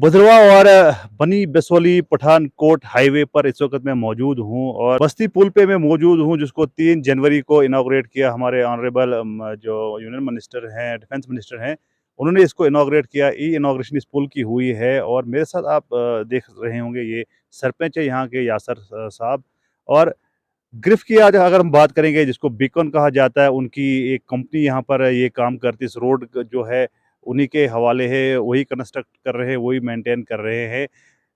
भद्रवा और बनी बसोली पठानकोट हाईवे पर इस वक्त मैं मौजूद हूं और बस्ती पुल पे मैं मौजूद हूं जिसको 3 जनवरी को इनॉग्रेट किया हमारे ऑनरेबल जो यूनियन मिनिस्टर हैं, डिफेंस मिनिस्टर हैं, उन्होंने इसको इनॉग्रेट किया। ई इनॉग्रेशन इस पुल की हुई है और मेरे साथ आप देख रहे होंगे ये सरपंच है यहाँ के यासर साहब। और ग्रिफ की आज अगर हम बात करेंगे जिसको बीकॉन कहा जाता है, उनकी एक कंपनी यहाँ पर ये काम करती है। इस रोड जो है उन्हीं के हवाले है, वही कंस्ट्रक्ट कर रहे हैं, वही मेंटेन कर रहे हैं।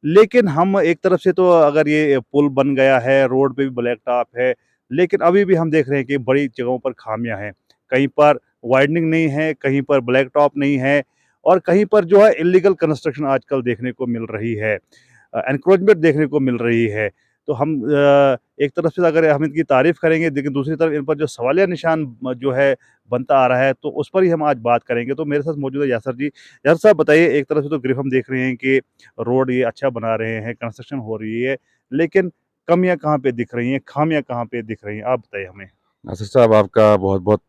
लेकिन हम एक तरफ से तो अगर ये पुल बन गया है, रोड पे भी ब्लैक टॉप है, लेकिन अभी भी हम देख रहे हैं कि बड़ी जगहों पर खामियां हैं। कहीं पर वाइडनिंग नहीं है, कहीं पर ब्लैक टॉप नहीं है और कहीं पर जो है इलीगल कंस्ट्रक्शन आजकल देखने को मिल रही है, एनक्रोचमेंट देखने को मिल रही है। तो हम एक तरफ से अगर हम इनकी तारीफ़ करेंगे, लेकिन दूसरी तरफ इन पर जो सवालिया निशान जो है बनता आ रहा है, तो उस पर ही हम आज बात करेंगे। तो मेरे साथ मौजूद है यासर जी। यासर साहब बताइए, एक तरफ से तो ग्रिफ हम देख रहे हैं कि रोड ये अच्छा बना रहे हैं, कंस्ट्रक्शन हो रही है, लेकिन कमियाँ कहाँ पे दिख रही हैं, खामियाँ कहाँ पे दिख रही हैं? आप बताइए हमें। नासिर साहब, आपका बहुत-बहुत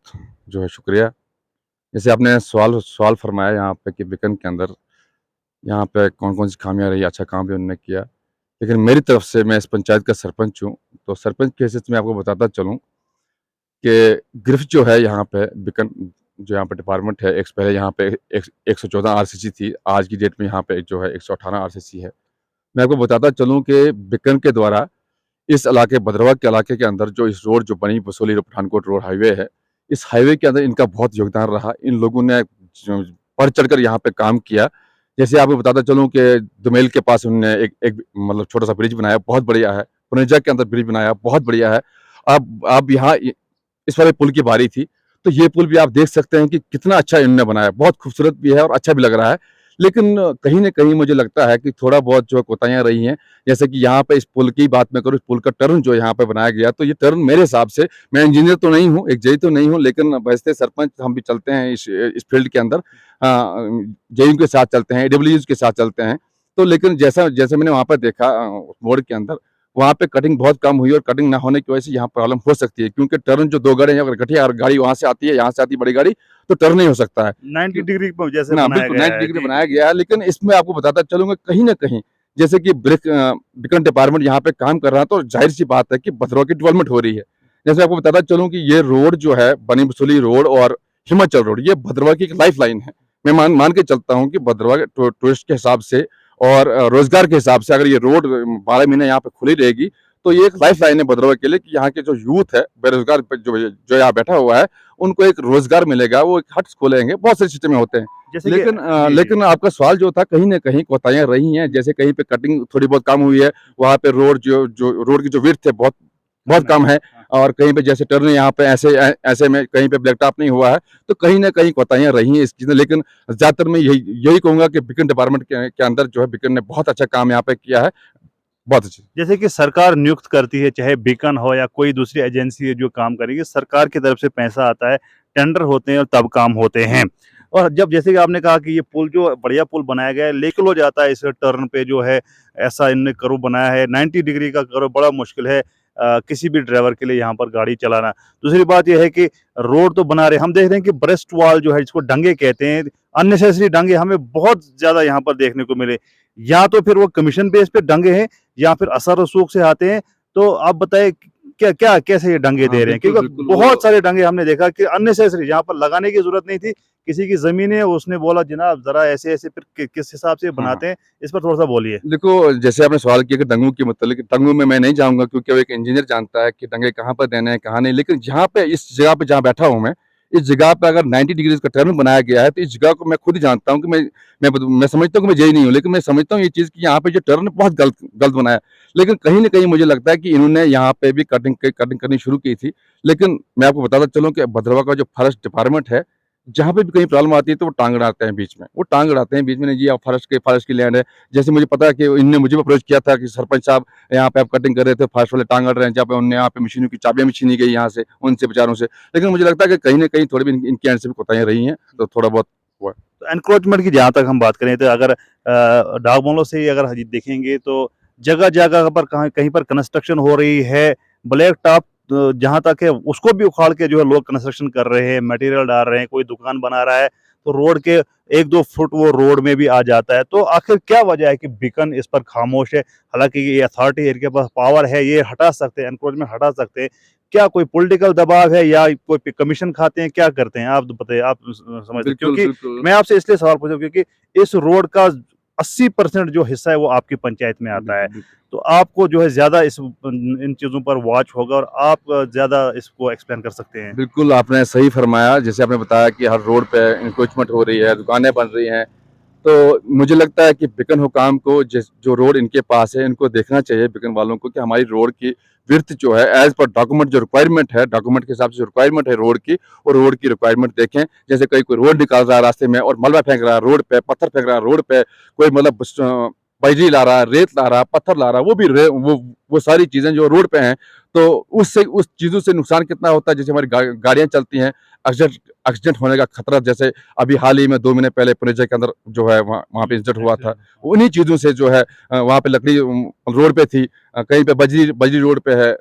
जो है शुक्रिया। जैसे आपने सवाल सवाल फरमाया यहाँ पे कि बीकन के अंदर यहाँ पे कौन-कौन सी खामियाँ रही, अच्छा काम भी उन्होंने किया। लेकिन मेरी तरफ से, मैं इस पंचायत का सरपंच हूँ, तो सरपंच की हैसियत से मैं आपको बताता चलूँ कि गिरफ्त जो है यहाँ पे बीकन, जो यहाँ पे डिपार्टमेंट है, एक पहले यहाँ पे 114 आरसीसी थी, आज की डेट में यहाँ पे जो है 118 आरसीसी है। मैं आपको बताता चलूँ कि बीकन के द्वारा इस इलाके, भद्रवा के इलाके के अंदर जो इस रोड, जो बनी बसोली पठानकोट रोड हाईवे है, इस हाईवे के अंदर इनका बहुत योगदान रहा। इन लोगों ने बढ़ चढ़कर यहाँ पे काम किया। जैसे आपको बताता चलूँ कि दुमेल के पास उन्होंने एक एक मतलब छोटा सा ब्रिज बनाया, बहुत बढ़िया है। पुनेजा के अंदर ब्रिज बनाया, बहुत बढ़िया है। अब यहाँ इस वाले पुल की बारी थी, तो ये पुल भी आप देख सकते हैं कि कितना अच्छा इन्होंने बनाया, बहुत खूबसूरत भी है और अच्छा भी लग रहा है। लेकिन कहीं न कहीं मुझे लगता है कि थोड़ा बहुत जो कोताहियाँ रही हैं। जैसे कि यहाँ पे इस पुल की बात मैं करूँ, इस पुल का टर्न जो यहाँ पे बनाया गया, तो ये टर्न मेरे हिसाब से, मैं इंजीनियर तो नहीं हूँ, एक जेई तो नहीं हूँ, लेकिन वैसे सरपंच हम भी चलते हैं इस फील्ड के अंदर। जेईओ के साथ चलते हैं, एडब्ल्यूज़ के साथ चलते हैं। तो लेकिन जैसा जैसे मैंने वहाँ पे देखा मोड़ के अंदर, वहाँ पे कटिंग बहुत कम हुई और कटिंग ना होने की वजह से यहाँ प्रॉब्लम हो सकती है, क्योंकि टर्न जो 2 गड्ढे हैं, अगर गठिया गाड़ी वहाँ से आती है, यहाँ से आती है बड़ी गाड़ी, तो टर्न नहीं हो सकता है। 90 क्यों डिग्री पर जैसे ना, बनाया बिल्कुल गया 90 है। डिग्री जी, बनाया जी। गया है, लेकिन इसमें आपको बताता चलूँगा कहीं न कहीं, जैसे कि बीकन डिपार्टमेंट यहाँ पे काम कर रहा है, तो ज़ाहिर-सी बात है कि भद्रवा की डेवलपमेंट हो रही है। जैसे आपको बताता चलूँ कि ये रोड जो है, बनी बसोली रोड और हिमाचल रोड, ये भद्रवा की एक लाइफ़लाइन है। मैं मान मान के चलता हूँ कि भद्रवा के टूरिस्ट के हिसाब से और रोज़गार के हिसाब से, अगर ये रोड 12 महीने यहाँ पे खुली रहेगी, तो ये एक लाइफ़लाइन है भद्रवा के लिए कि यहाँ के जो यूथ है, बेरोज़गार जो यहाँ बैठा हुआ है, उनको एक रोज़गार मिलेगा, वो एक हट्स खोलेंगे, बहुत सारी सिस्टमें होते हैं। जैसे कि जी, जी। लेकिन आपका सवाल जो था, कहीं न कहीं कोताहियाँ रही हैं, जैसे कहीं पे कटिंग थोड़ी बहुत कम हुई है, वहाँ पे रोड जो रोड की जो विड्थ है, बहुत कम बहुत है। कम है। हाँ। और कहीं पे जैसे टर्न यहाँ पे ऐसे में कहीं पे ब्लैक टॉप नहीं हुआ है, तो कहीं न कहीं कोताहियाँ रही हैं इस चीज़ में। लेकिन ज़्यादातर मैं यही यही कहूँगा कि बीकन डिपार्टमेंट के अंदर जो है, बीकन ने बहुत अच्छा काम यहाँ पे किया है, बहुत अच्छी। जैसे कि सरकार नियुक्त करती है, चाहे बीकन हो या कोई दूसरी एजेंसी है जो काम करेगी, सरकार की तरफ से पैसा आता है, टेंडर होते हैं और तब काम होते हैं। और जब जैसे कि आपने कहा कि ये पुल जो बढ़िया पुल बनाया गया है, लेकिन हो जाता है इस टर्न पे जो है, ऐसा इन्होंने कर्व बनाया है, 90 डिग्री का कर्व बड़ा मुश्किल है किसी भी ड्राइवर के लिए यहाँ पर गाड़ी चलाना। दूसरी बात ये है कि रोड तो बना रहे हैं, हम देख रहे हैं कि ब्रेस्ट वॉल जो है जिसको डंगे कहते हैं, अननेसेसरी डंगे हमें बहुत ज़्यादा यहाँ पर देखने को मिले। या तो फिर वो कमीशन बेस पे डंगे हैं या फिर असर रसूख से आते हैं। तो आप बताएं क्या क्या कैसे ये डंगे हाँ, दे रहे हैं, बिल्कुल, क्योंकि बिल्कुल बहुत वो सारे डंगे हमने देखा कि अननेसेसरी, जहाँ पर लगाने की जरूरत नहीं थी। किसी की जमीन है, उसने बोला जनाब जरा ऐसे ऐसे, फिर किस हिसाब से हाँ, हाँ। बनाते हैं, इस पर थोड़ा सा बोलिए। देखो, जैसे आपने सवाल किया कि दंगों के मतलब, दंगों में मैं नहीं जाऊँगा, क्योंकि वो एक इंजीनियर जानता है कि दंगे कहाँ पर देने हैं, कहाँ नहीं। लेकिन जहाँ पे, इस जगह पे जहाँ बैठा हूँ मैं, इस जगह पे अगर 90 डिग्रीज़ का टर्न बनाया गया है, तो इस जगह को मैं खुद ही जानता हूँ कि मैं समझता हूँ कि मैं जेईई नहीं हूँ, लेकिन मैं समझता हूँ ये चीज़ कि यहाँ पे जो टर्न बहुत गलत गलत बनाया है। लेकिन कहीं न कहीं मुझे लगता है कि इन्होंने यहाँ पे भी कटिंग करनी शुरू की थी। लेकिन मैं आपको बताता चलूँ कि भद्रवा का जो फॉरेस्ट डिपार्टमेंट है, जहाँ पे भी कहीं प्रॉब्लम आती है, तो वो टांग अड़ाते हैं बीच में। वो टांग अड़ाते हैं बीच में, नहीं जी आप फॉरेस्ट की लैंड है। जैसे मुझे पता है कि इनने मुझे भी अप्रोच किया था कि सरपंच साहब, यहाँ पे आप कटिंग कर रहे थे, फॉरेस्ट वाले टांग अड़ रहे हैं, जहाँ पे उन्होंने यहाँ पे मशीनों की चाबियाँ भी छीनी गई यहाँ से, उनसे बेचारों से। लेकिन मुझे लगता है कि कहीं न कहीं थोड़ी भी इनके एंड से भी कोताहियाँ रही हैं, तो थोड़ा बहुत हुआ है। तो एनक्रोचमेंट की जहाँ तक हम बात करें, तो अगर डाक बंगलों से ही अगर देखेंगे तो जगह जगह पर कहीं कहीं पर कंस्ट्रक्शन हो रही है। ब्लैक टॉप जहाँ तक है उसको भी उखाड़ के जो है लोग कंस्ट्रक्शन कर रहे हैं, मटेरियल डाल रहे हैं, कोई दुकान बना रहा है, तो रोड के 1-2 फुट वो रोड में भी आ जाता है। तो आखिर क्या वजह है कि बीकन इस पर खामोश है? हालाँकि ये अथॉरिटी है, इनके पास पावर है, ये हटा सकते हैं, एनक्रोचमेंट हटा सकते हैं। क्या कोई पॉलिटिकल दबाव है या कोई कमीशन खाते हैं, क्या करते हैं? आप बताइए, आप समझते हैं? बिल्कुल, क्योंकि बिल्कुल। मैं आपसे इसलिए सवाल पूछ रहा हूँ क्योंकि इस रोड का 80% जो हिस्सा है वो आपकी पंचायत में आता है। बिल्कुल, बिल्कुल। तो आपको जो है ज़्यादा इन चीज़ों पर वॉच होगा और आप ज़्यादा इसको एक्सप्लेन कर सकते हैं। बिल्कुल, आपने सही फरमाया। जैसे आपने बताया कि हर रोड पे एनक्रोचमेंट हो रही है, दुकानें बन रही हैं। तो मुझे लगता है कि बीकन हुकाम को जो रोड इनके पास है, इनको देखना चाहिए बीकन वालों को कि हमारी रोड की विड्थ जो है एज़ पर डॉक्यूमेंट जो रिक्वायरमेंट है, डॉक्यूमेंट के हिसाब से जो रिक्वायरमेंट है रोड की, वो रोड की रिक्वायरमेंट देखें। जैसे कोई रोड निकाल रहा है रास्ते में और मलबा फेंक रहा है रोड पे, पत्थर फेंक रहा है रोड पे, कोई मतलब बजरी ला रहा है, रेत ला रहा है, पत्थर ला रहा है, वो भी वो सारी चीज़ें जो रोड पे हैं, तो उससे उस चीज़ों से नुकसान कितना होता है। जैसे हमारी गाड़ियाँ चलती हैं, एक्सीडेंट एक्सीडेंट होने का खतरा, जैसे अभी हाल ही में 2 महीने पहले पुणे के अंदर जो है वहाँ पे इंसिडेंट हुआ था। उन्हीं चीज़ों से जो है वहाँ पे लकड़ी रोड पे थी, कहीं पे बजरी बजरी रोड पे है,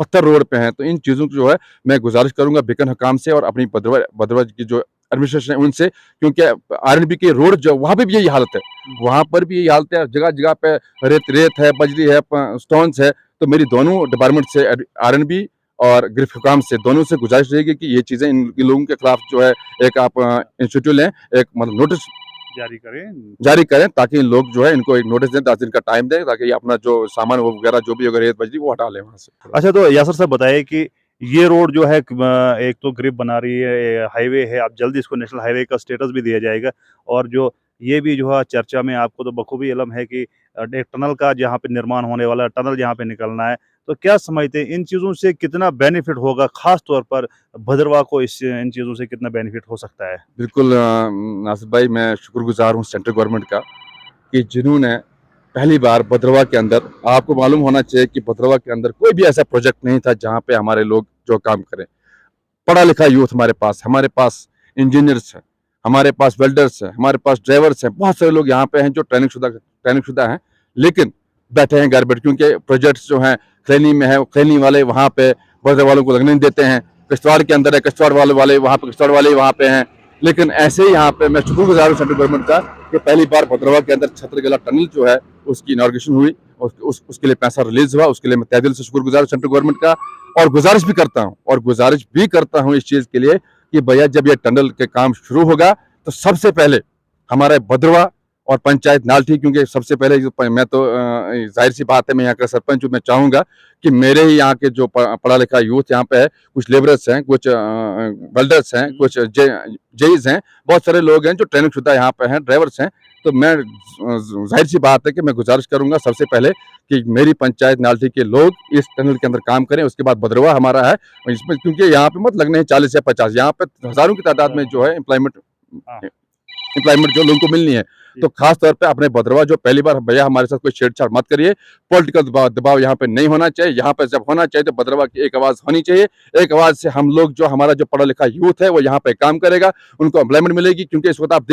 पत्थर रोड पे हैं। तो इन चीज़ों की जो है मैं गुज़ारिश करूँगा बीकन हुकाम से और अपनी भद्रवाह की जो एडमिनिस्ट्रेशन है उनसे, क्योंकि आरएनबी की रोड जो वहाँ पे भी यही हालत है। वहाँ पर भी यही हालत है, जगह-जगह पे रेत है, बजरी है, स्टोन्स है। तो मेरी दोनों डिपार्टमेंट से आरएनबी और गिरफ्त हुकाम से दोनों से गुज़ारिश रहेगी कि ये चीज़ें इन लोगों के खिलाफ जो है एक आप इंस्टीट्यूट लें, एक मतलब नोटिस जारी करें। जारी करें, ताकि इन लोग जो है इनको एक नोटिस दें, 10 दिन का टाइम दें, ताकि ये अपना जो सामान वो वगैरह जो भी अगर रेत बजरी वो हटा लें वहाँ से। अच्छा, तो यासर साहब बताइए कि ये रोड जो है एक तो ग्रिप बना रही है, हाईवे है, अब जल्दी इसको नेशनल हाईवे का स्टेटस भी दिया जाएगा और जो ये भी जो है चर्चा में, आपको तो बखूबी इल्म है कि एक टनल का जहाँ पे निर्माण होने वाला है, टनल जहाँ पे निकलना है, तो क्या समझते हैं इन चीज़ों से कितना बेनिफिट होगा? ख़ास तौर पर भद्रवाह को इस इन चीज़ों से कितना बेनिफिट हो सकता है? बिल्कुल नासिर भाई, मैं शुक्रगुज़ार हूँ सेंट्रल गवर्नमेंट का कि जिन्होंने पहली बार भद्रवाह के अंदर, आपको मालूम होना चाहिए कि भद्रवाह के अंदर कोई भी ऐसा प्रोजेक्ट नहीं था जहाँ पे हमारे लोग जो काम करें। पढ़ा लिखा यूथ हमारे पास इंजीनियर्स हैं, हमारे पास वेल्डर्स हैं, हमारे पास ड्राइवर्स हैं, बहुत सारे लोग यहाँ पे हैं जो ट्रेनिंग शुदा हैं, लेकिन बैठे हैं घर बैठ, क्योंकि प्रोजेक्ट्स जो हैं खैनी में है, खैनी वाले वहाँ पे भद्रवाह वालों को लगने नहीं देते हैं। किश्तवाड़ के अंदर है, किश्तवाड़ वाले वहाँ पे, किश्तवाड़ वाले वहाँ पे हैं। लेकिन ऐसे ही यहाँ पे मैं शुक्रगुजार हूँ सेंट्रल गवर्नमेंट का कि पहली बार भद्रवाह के अंदर छत्रगला टनल जो है उसकी इनॉग्रेशन हुई, उसके लिए पैसा रिलीज हुआ। उसके लिए मैं तहे दिल से शुक्रगुजार हूँ सेंट्रल गवर्नमेंट का, और गुजारिश भी करता हूँ इस चीज़ के लिए कि भैया जब ये टनल के काम शुरू होगा तो सबसे पहले हमारे भद्रवाह और पंचायत नालठी, क्योंकि सबसे पहले मैं तो जाहिर सी बात है, मैं यहाँ का सरपंच हूँ, मैं चाहूँगा कि मेरे ही यहाँ के जो पढ़ा लिखा यूथ यहाँ पे है, कुछ लेबरर्स हैं, कुछ वेल्डर्स हैं, कुछ जेईज हैं, बहुत सारे लोग हैं जो ट्रेनिंग शुदा यहाँ पे हैं, ड्राइवर्स हैं। तो मैं जाहिर सी बात है कि मैं गुजारिश करूँगा सबसे पहले कि मेरी पंचायत नालठी के लोग इस टनल के अंदर काम करें। उसके बाद भद्रवाह हमारा है इसमें, क्योंकि यहाँ पे मत लगने हैं 40 या 50, यहाँ पे हज़ारों की तादाद में जो है एम्प्लॉयमेंट जो लोगों को मिलनी है। तो खास तौर पे अपने भद्रवाह जो पहली बार, भैया हमारे साथ कोई छेड़छाड़ मत करिए, पॉलिटिकल दबाव यहाँ पे नहीं होना चाहिए। यहाँ पे जब होना चाहिए तो भद्रवाह की एक आवाज़ होनी चाहिए। एक आवाज़ से हम लोग जो हमारा जो पढ़ा लिखा यूथ है वो यहाँ पे काम करेगा, उनको एम्प्लॉयमेंट मिलेगी। क्योंकि इस वक्त आप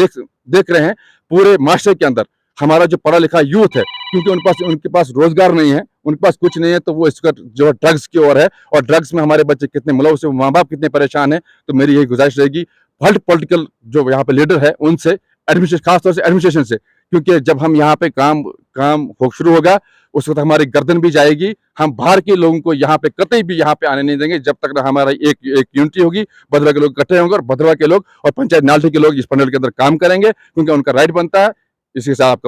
देख रहे हैं पूरे माशरे के अंदर हमारा जो पढ़ा लिखा यूथ है, क्योंकि उनके पास रोजगार नहीं है, उनके पास कुछ नहीं है, तो वो इसका जो है ड्रग्स की ओर है, और ड्रग्स में हमारे बच्चे कितने मुलव्वस हैं, माँ बाप कितने परेशान हैं। तो मेरी यही गुजारिश रहेगी वर्ल्ड पॉलिटिकल जो यहाँ पे लीडर है उनसे, एडमिनिस्ट्रेशन, खासतौर से एडमिनिस्ट्रेशन से, क्योंकि जब हम यहाँ पे काम हो शुरू होगा उस वक्त हमारी गर्दन भी जाएगी। हम बाहर के लोगों को यहाँ पे कतई भी यहाँ पे आने नहीं देंगे जब तक ना हमारा एक यूनिटी होगी, भद्रवाह के लोग इकट्ठे होंगे और भद्रवाह के लोग और पंचायत नालठी के लोग इस पैनल के अंदर काम करेंगे, क्योंकि उनका राइट बनता है। इसी के साथ